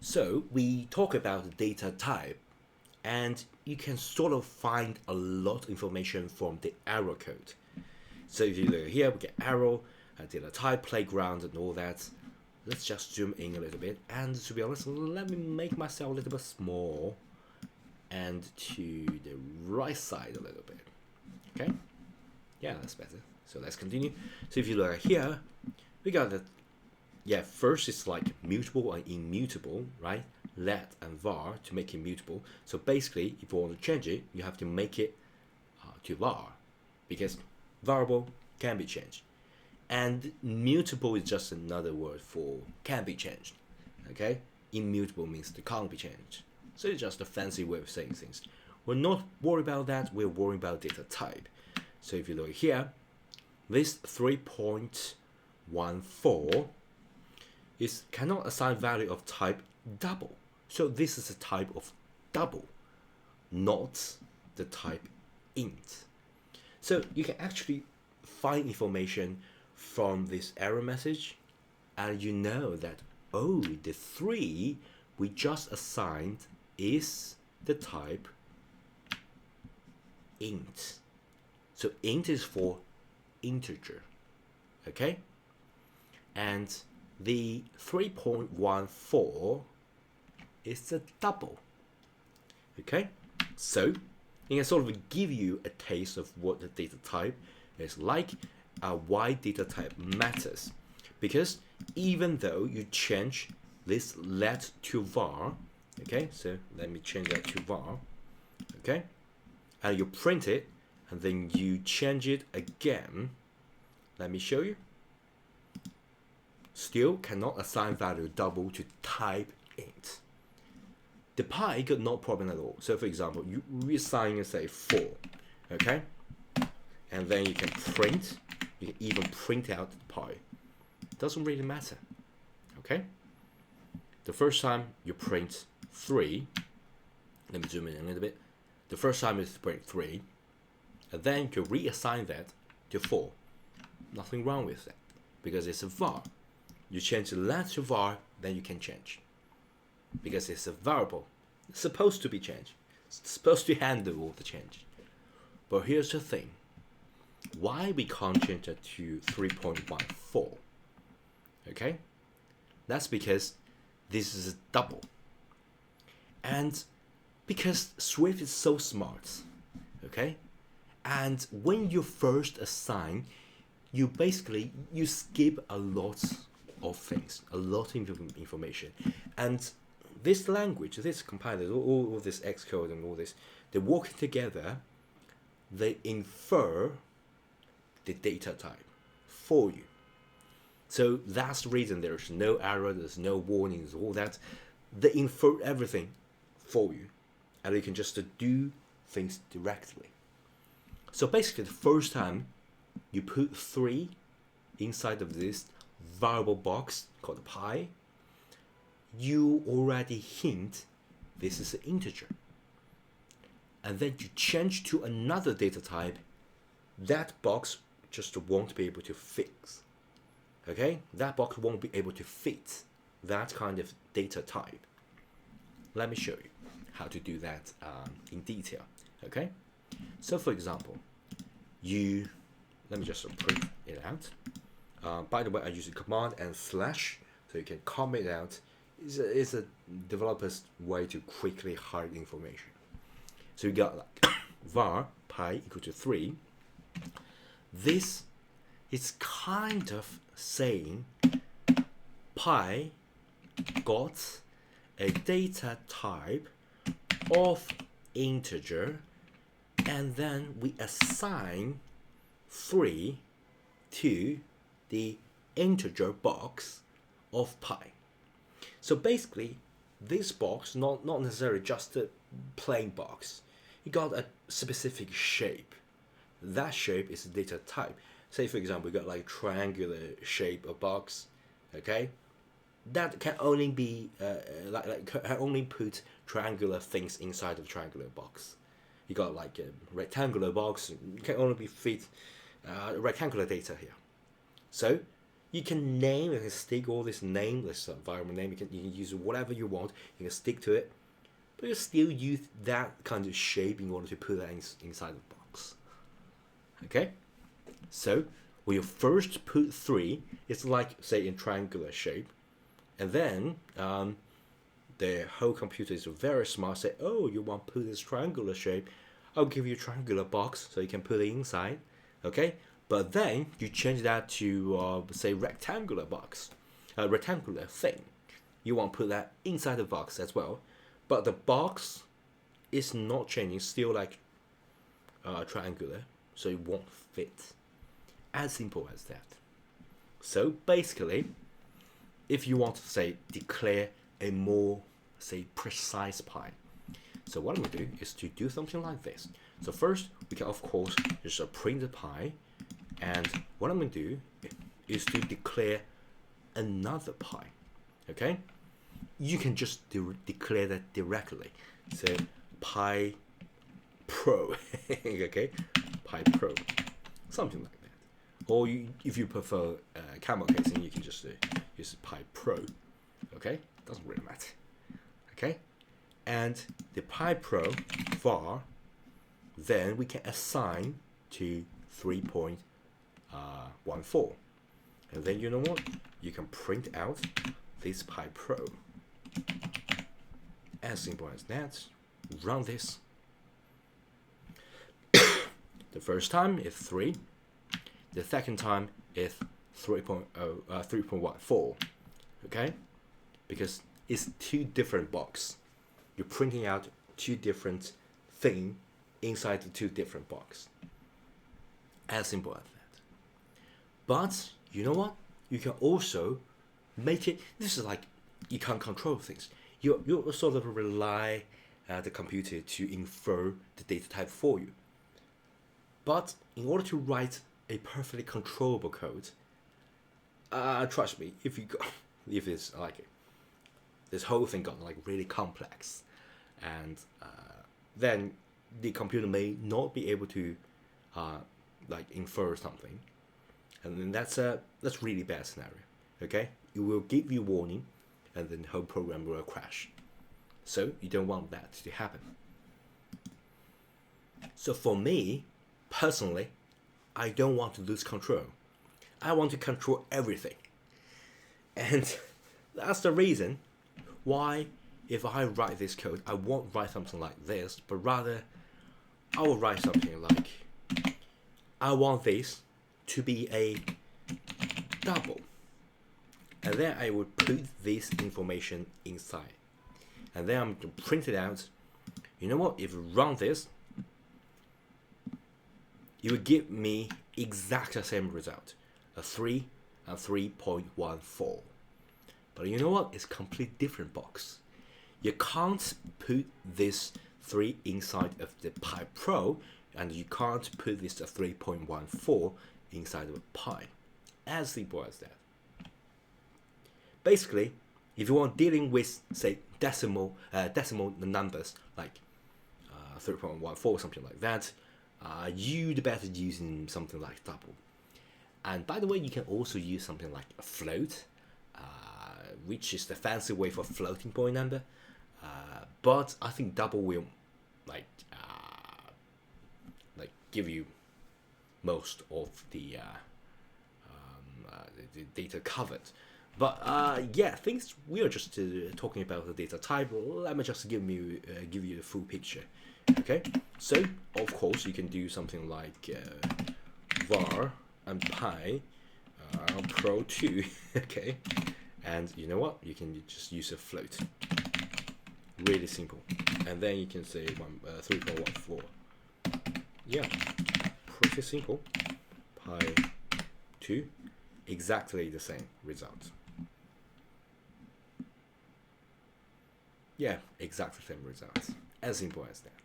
So we talk about the data type, and you can sort of find a lot of information from the arrow code. So if you look here, we get arrow, data type, playground, and all that. Let's just zoom in a little bit. And to be honest, let me make myself a little bit small and to the right side a little bit. Okay? Yeah, that's better. So let's continue. So if you look here, we got the first it's like mutable and immutable, right? Let and var to make it mutable. So basically, if you want to change it, you have to make it to var, because variable can be changed. And mutable is just another word for can be changed. Okay? Immutable means it can't be changed. So it's just a fancy way of saying things. We're not worried about that, we're worried about data type. So if you look here, this 3.14 is cannot assign value of type double. So this is a type of double, not the type int. So you can actually find information from this error message, and you know that, oh, the 3 we just assigned is the type int. So int is for integer, okay? And the 3.14 is a double, okay? So it can sort of give you a taste of what the data type is like, why data type matters. Because even though you change this let to var, okay, so let me change that to var, okay, and you print it, and then you change it again. Let me show you. Still cannot assign value double to type int. The pi got no problem at all. So for example, you reassign, say 4, okay, and then you can print. You can even print out the pi. Doesn't really matter, okay. The first time you print 3. Let me zoom in a little bit. The first time is print 3. And then you can reassign that to 4. Nothing wrong with that, because it's a var. You change the let to var, then you can change, because it's a variable. It's supposed to be changed. It's supposed to handle all the change. But here's the thing. Why we can't change it to 3.14? Okay? That's because this is a double. And because Swift is so smart, okay? And when you first assign, you basically skip a lot of things, a lot of information. And this language, this compiler, all this Xcode and all this, they work together, they infer the data type for you. So that's the reason there's no error, there's no warnings, all that. They infer everything for you, and you can just do things directly. So basically, the first time you put 3 inside of this variable box called pi, you already hint this is an integer. And then you change to another data type, that box just won't be able to fix. Okay? That box won't be able to fit that kind of data type. Let me show you how to do that in detail. Okay? So for example, let me just print it out. By the way, I use a command and slash, so you can comment it out. It's a developer's way to quickly hide information. So you got like var pi equal to 3. This is kind of saying pi got a data type of integer, and then we assign 3 to the integer box of pi. So basically, this box, not necessarily just a plain box, you got a specific shape. That shape is the data type. Say for example, we got like triangular shape of box, okay? That can only be can only put triangular things inside of the triangular box. You got like a rectangular box, can only be fit rectangular data here. So You can name and stick all this nameless environment name. You can use whatever you want. You can stick to it, but you still use that kind of shape in order to put that inside the box. Okay, so when you first put 3, it's like, say, in triangular shape, and then the whole computer is very smart. Say, oh, you want to put this triangular shape? I'll give you a triangular box so you can put it inside. Okay, but then you change that to say rectangular box, rectangular thing. You want to put that inside the box as well, but the box is not changing, still like triangular, so it won't fit. As simple as that. So basically, if you want to say declare a more, say, precise pi, so what I'm going to do is to do something like this. So first, we can of course just print the pi, and what I'm going to do is to declare another pi. Okay, you can just declare that directly. So pi pro, okay, pi pro, something like that. Or if you prefer camel casing, you can just use pi pro. Okay, doesn't really matter. Okay, and the pi pro var, then we can assign to 3.14, and then you know what? You can print out this pi pro. As simple as that. Run this. The first time is 3. The second time is 3.14. Okay, because it's 2 different boxes. You're printing out 2 different things inside the 2 different boxes. As simple as that. But you know what? You can also make it. This is like, you can't control things. You sort of rely the computer to infer the data type for you. But in order to write a perfectly controllable code, trust me, if it's like this whole thing got like really complex, and then the computer may not be able to like infer something, and then that's really bad scenario. Okay, it will give you warning, and then the whole program will crash. So you don't want that to happen. So for me personally, I don't want to lose control. I want to control everything. And that's the reason why, if I write this code, I won't write something like this, but rather I will write something like, I want this to be a double. And then I would put this information inside. And then I'm going to print it out. You know what? If you run this, it will give me exact the same result, a 3 and 3.14. But you know what? It's a completely different box. You can't put this 3 inside of the Pi Pro, and you can't put this 3.14 inside of a Pi. As simple as that. Basically, if you want dealing with, say, decimal numbers like 3.14, something like that, you'd better using something like double. And by the way, you can also use something like a float, which is the fancy way for floating point number. But I think double will like give you most of the data covered. But yeah, things we are just talking about the data type. Let me just give you the full picture. Okay, so of course you can do something like var and pi pro 2. Okay, and you know what? You can just use a float. Really simple, and then you can say 3.14. Yeah, pretty simple. Pi 2, exactly the same result. Yeah, exactly the same result. As simple as that.